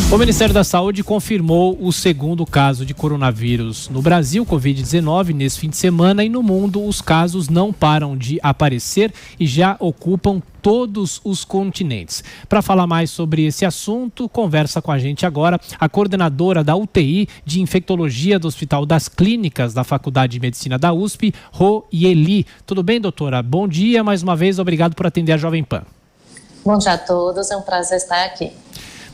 O Ministério da Saúde confirmou o segundo caso de coronavírus no Brasil, Covid-19, nesse fim de semana, e no mundo os casos não param de aparecer e já ocupam todos os continentes. Para falar mais sobre esse assunto, conversa com a gente agora a coordenadora da UTI de Infectologia do Hospital das Clínicas da Faculdade de Medicina da USP, Royeli. Tudo bem, doutora? Bom dia, mais uma vez, obrigado por atender a Jovem Pan. Bom dia a todos, é um prazer estar aqui.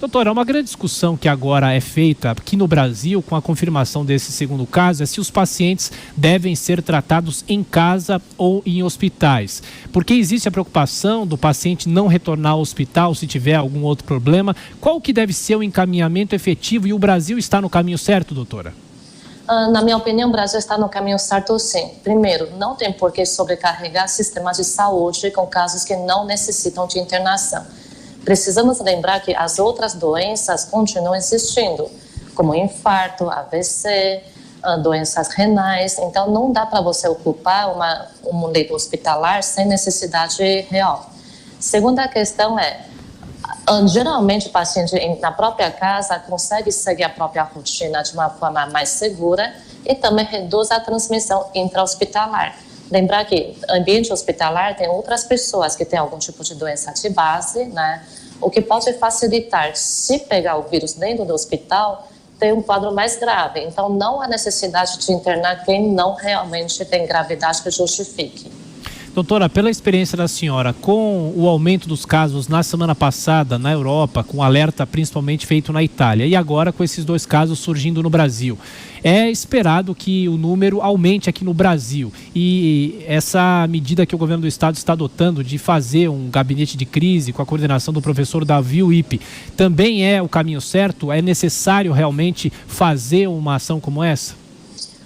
Doutora, uma grande discussão que agora é feita aqui no Brasil com a confirmação desse segundo caso é se os pacientes devem ser tratados em casa ou em hospitais. Porque existe a preocupação do paciente não retornar ao hospital se tiver algum outro problema. Qual que deve ser o encaminhamento efetivo e o Brasil está no caminho certo, doutora? Na minha opinião, o Brasil está no caminho certo, sim. Primeiro, não tem por que sobrecarregar sistemas de saúde com casos que não necessitam de internação. Precisamos lembrar que as outras doenças continuam existindo, como infarto, AVC, doenças renais. Então, não dá para você ocupar um leito hospitalar sem necessidade real. Segunda questão geralmente o paciente na própria casa consegue seguir a própria rotina de uma forma mais segura e também reduz a transmissão intra-hospitalar. Lembrar que ambiente hospitalar tem outras pessoas que têm algum tipo de doença de base, né? O que pode facilitar, se pegar o vírus dentro do hospital, ter um quadro mais grave. Então, não há necessidade de internar quem não realmente tem gravidade que justifique. Doutora, pela experiência da senhora, com o aumento dos casos na semana passada na Europa, com alerta principalmente feito na Itália, e agora com esses dois casos surgindo no Brasil, é esperado que o número aumente aqui no Brasil. E essa medida que o governo do estado está adotando de fazer um gabinete de crise com a coordenação do professor Davi Uip, também é o caminho certo? É necessário realmente fazer uma ação como essa?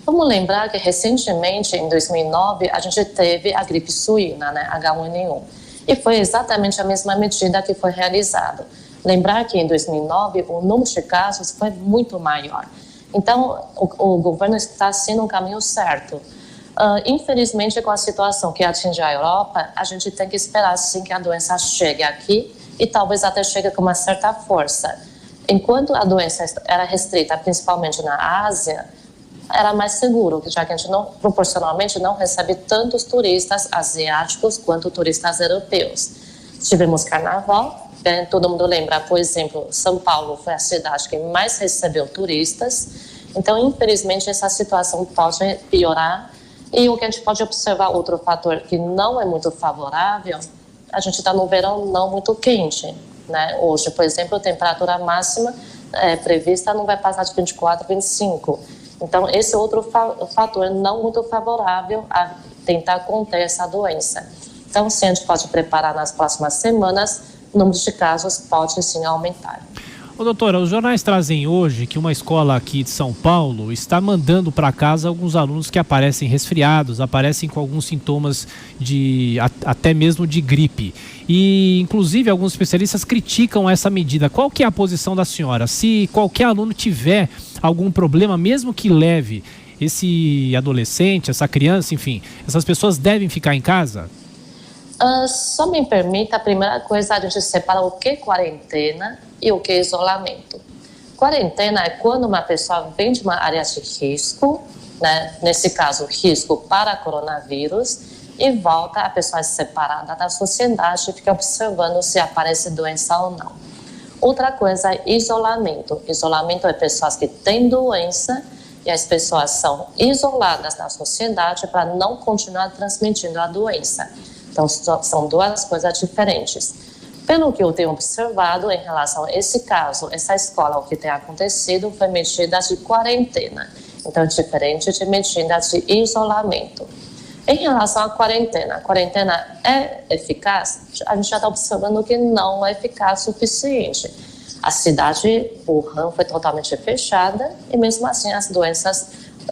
Vamos lembrar que recentemente, em 2009, a gente teve a gripe suína, né, H1N1, e foi exatamente a mesma medida que foi realizada. Lembrar que em 2009 o número de casos foi muito maior. Então, o governo está sendo no caminho certo. Infelizmente, com a situação que atinge a Europa, a gente tem que esperar sim que a doença chegue aqui e talvez até chegue com uma certa força. Enquanto a doença era restrita principalmente na Ásia, era mais seguro, já que a gente proporcionalmente não recebe tantos turistas asiáticos quanto turistas europeus. Tivemos carnaval, todo mundo lembra, por exemplo, São Paulo foi a cidade que mais recebeu turistas, então infelizmente essa situação pode piorar. E o que a gente pode observar, outro fator que não é muito favorável, a gente está no verão não muito quente, né? Hoje, por exemplo, a temperatura máxima prevista não vai passar de 24, 25. Então, esse é outro fator não muito favorável a tentar conter essa doença. Então, se a gente pode preparar nas próximas semanas, o número de casos pode sim aumentar. Ô, doutora, os jornais trazem hoje que uma escola aqui de São Paulo está mandando para casa alguns alunos que aparecem resfriados, aparecem com alguns sintomas até mesmo de gripe. E, inclusive, alguns especialistas criticam essa medida. Qual que é a posição da senhora? Se qualquer aluno tiver algum problema, mesmo que leve, esse adolescente, essa criança, enfim, essas pessoas devem ficar em casa? Só me permita, a primeira coisa, a gente separa o que é quarentena e o que é isolamento. Quarentena é quando uma pessoa vem de uma área de risco, né? Nesse caso, risco para coronavírus, e volta, a pessoa é separada da sociedade e fica observando se aparece doença ou não. Outra coisa é isolamento. Isolamento é pessoas que têm doença e as pessoas são isoladas da sociedade para não continuar transmitindo a doença. Então, são duas coisas diferentes. Pelo que eu tenho observado em relação a esse caso, essa escola, o que tem acontecido foi medida de quarentena. Então, é diferente de medida de isolamento. Em relação à quarentena, a quarentena é eficaz? A gente já está observando que não é eficaz o suficiente. A cidade, Wuhan, foi totalmente fechada e mesmo assim as doenças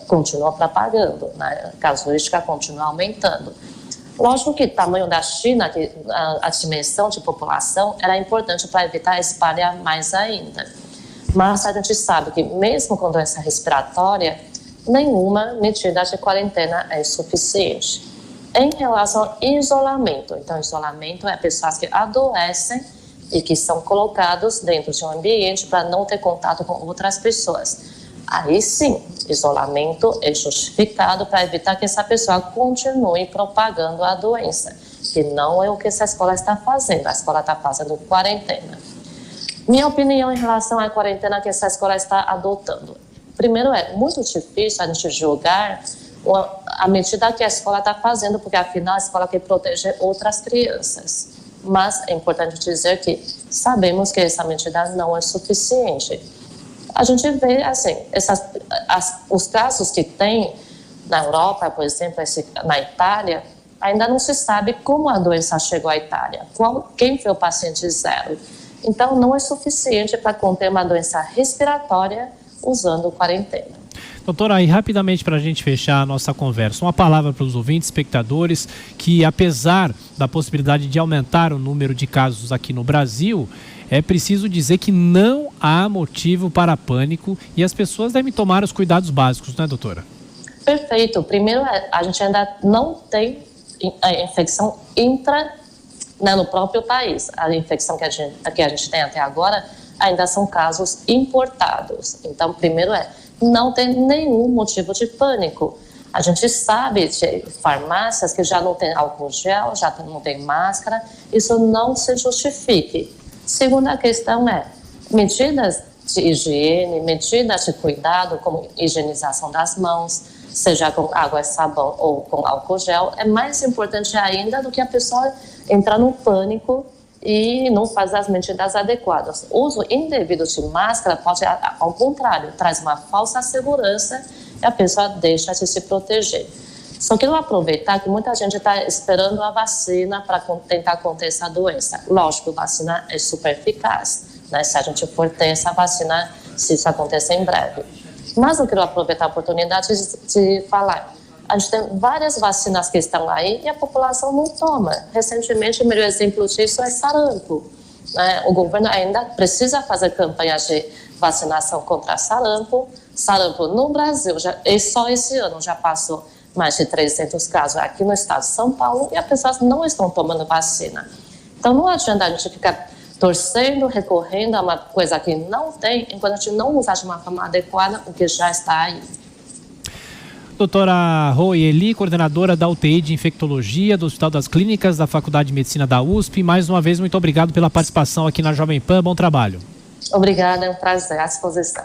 continuam propagando, né? A casuística continua aumentando. Lógico que o tamanho da China, a dimensão de população, era importante para evitar espalhar mais ainda. Mas a gente sabe que mesmo com doença respiratória, nenhuma medida de quarentena é suficiente. Em relação ao isolamento, então isolamento é pessoas que adoecem e que são colocados dentro de um ambiente para não ter contato com outras pessoas. Aí sim, isolamento é justificado para evitar que essa pessoa continue propagando a doença, que não é o que essa escola está fazendo. A escola está fazendo quarentena. Minha opinião em relação à quarentena que essa escola está adotando. Primeiro, é muito difícil a gente julgar a medida que a escola está fazendo, porque afinal a escola quer proteger outras crianças. Mas é importante dizer que sabemos que essa medida não é suficiente. A gente vê, assim, os casos que tem na Europa, por exemplo, na Itália, ainda não se sabe como a doença chegou à Itália, quem foi o paciente zero. Então, não é suficiente para conter uma doença respiratória usando quarentena. Doutora, aí rapidamente para a gente fechar a nossa conversa, uma palavra para os ouvintes, espectadores, que apesar da possibilidade de aumentar o número de casos aqui no Brasil, é preciso dizer que não há motivo para pânico e as pessoas devem tomar os cuidados básicos, né, doutora? Perfeito. Primeiro, a gente ainda não tem a infecção no próprio país. A infecção que a gente tem até agora ainda são casos importados. Então, primeiro não tem nenhum motivo de pânico. A gente sabe de farmácias que já não tem álcool gel, já não tem máscara, isso não se justifique. Segunda questão medidas de higiene, medidas de cuidado, como higienização das mãos, seja com água e sabão ou com álcool gel, é mais importante ainda do que a pessoa entrar no pânico e não fazer as medidas adequadas. O uso indevido de máscara pode, ao contrário, traz uma falsa segurança e a pessoa deixa de se proteger. Só quero aproveitar que muita gente está esperando a vacina para tentar conter essa doença. Lógico, a vacina é super eficaz, né? Se a gente for ter essa vacina, se isso acontecer em breve. Mas eu quero aproveitar a oportunidade de falar. A gente tem várias vacinas que estão aí e a população não toma. Recentemente, o melhor exemplo disso é sarampo. O governo ainda precisa fazer campanhas de vacinação contra sarampo. Sarampo no Brasil, só esse ano já passou mais de 300 casos aqui no estado de São Paulo e as pessoas não estão tomando vacina. Então não adianta a gente ficar torcendo, recorrendo a uma coisa que não tem, enquanto a gente não usar de uma forma adequada o que já está aí. Doutora Roeli, coordenadora da UTI de Infectologia do Hospital das Clínicas da Faculdade de Medicina da USP. Mais uma vez, muito obrigado pela participação aqui na Jovem Pan. Bom trabalho. Obrigada, é um prazer, à disposição.